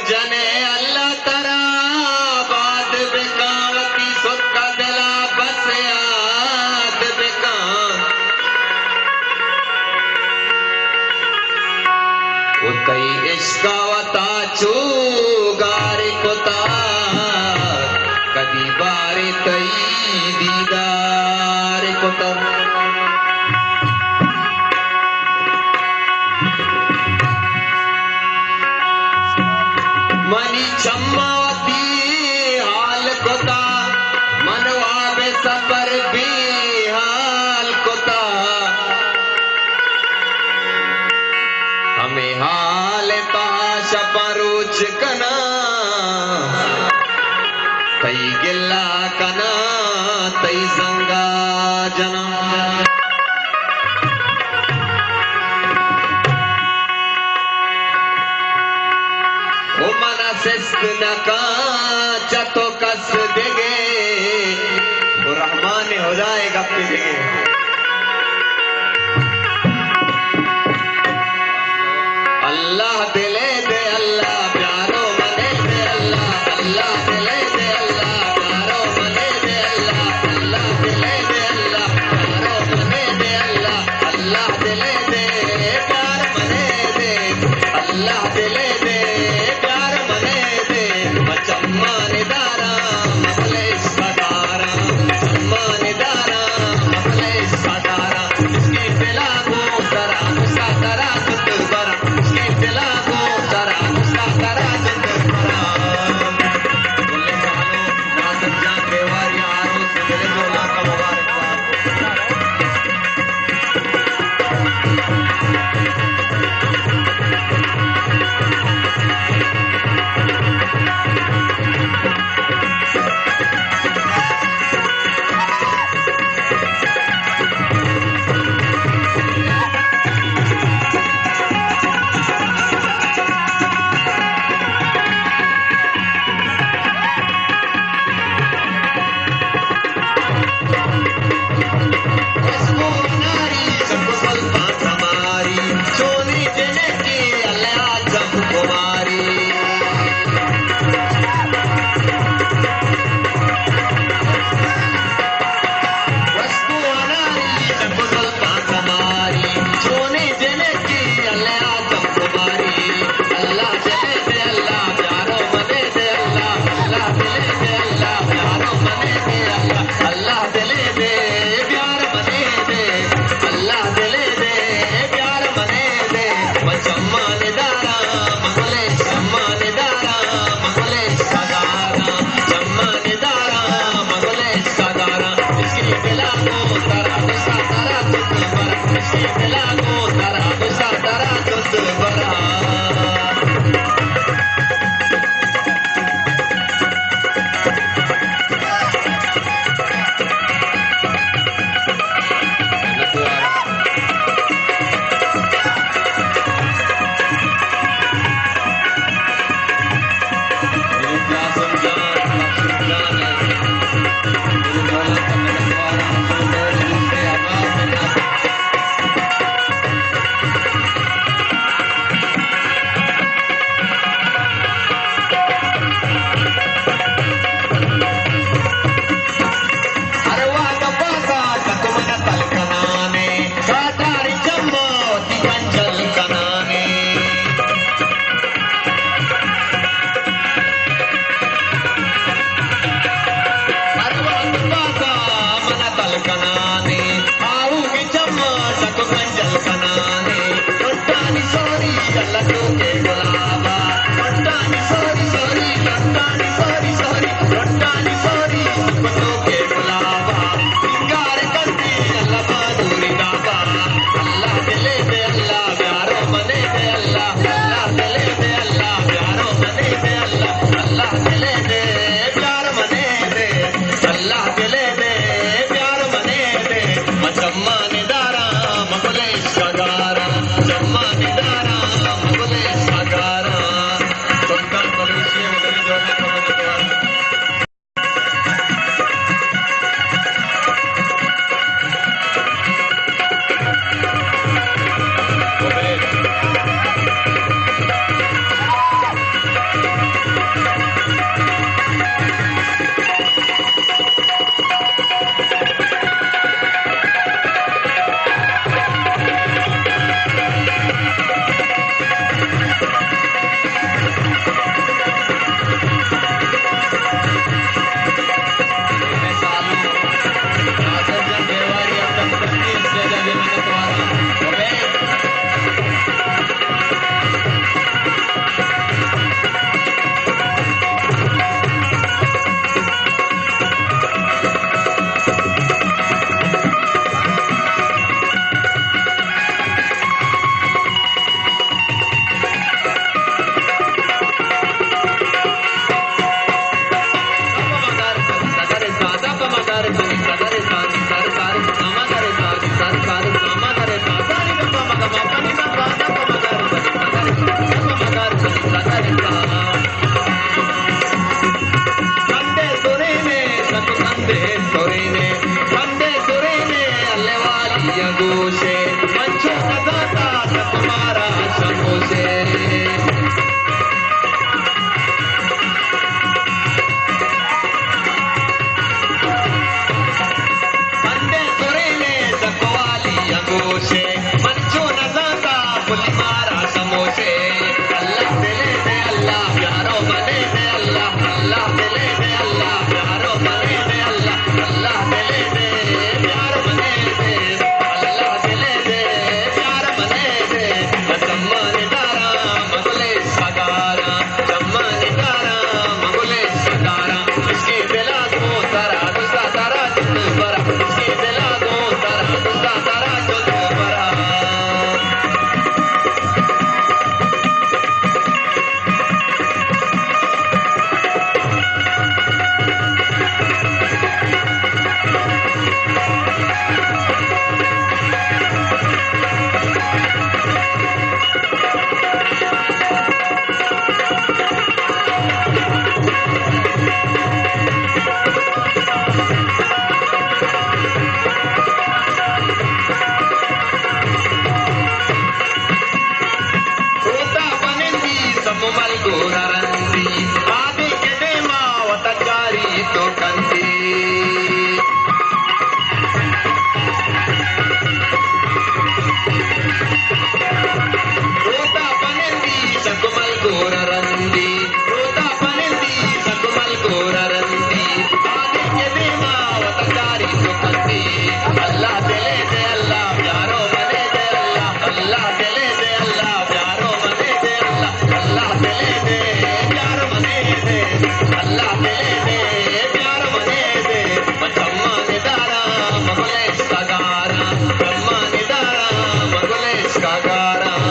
जने अल्लाह तरा बाद बेकावती सुक्का दिला बस याद बेकान उतई इश्कावता चू गारे कोता कदी बारे तई दीदार कोता मनी चम्मावती हाल कोता मनवा बे सबर भी हाल कोता हमें हाल ताश परुच कना तई गिल्ला कना तई जंगा जना सिस्त नका चतो कस देगे वो रहमान ने हो जाएगा पे देगे अल्लाह दिले दे अल्लाह प्यारो मने दे अल्लाह अल्लाह दिले दे अल्लाह प्यारो मने दे अल्लाह अल्लाह दिले दे अल्लाह प्यारो मने दे अल्लाह अल्लाह दिले दे प्यार मने दे अल्लाह दिले दे चम्मानिदारा मखले सदारा चम्मानिदारा मखले सदारा इसके दिला को जरा गुस्सा करा तुत बरा इसके दिला को जरा गुस्सा करा तुत बरा बोले जानो नाज़र जान बेवारी आरो से दिल जोला का मुबारक Samumal Gunarandi, Adi Kedema, Watakari Tokanti. Rota Panendi, Sakumal Gunarandi, Rota Panendi, Sakumal Gunarandi, Adi Kedema, Watakari Tokanti. Allah dele de Allah, Pyaro mane de Allah, Allah dele de Allah, Pyaro mane de Allah, Allah dele de Pyaro mane de, Allah dele de Pyaro mane de, Machamma nidara, Magule sagara, Machamma nidara, Magule sagara.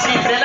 She's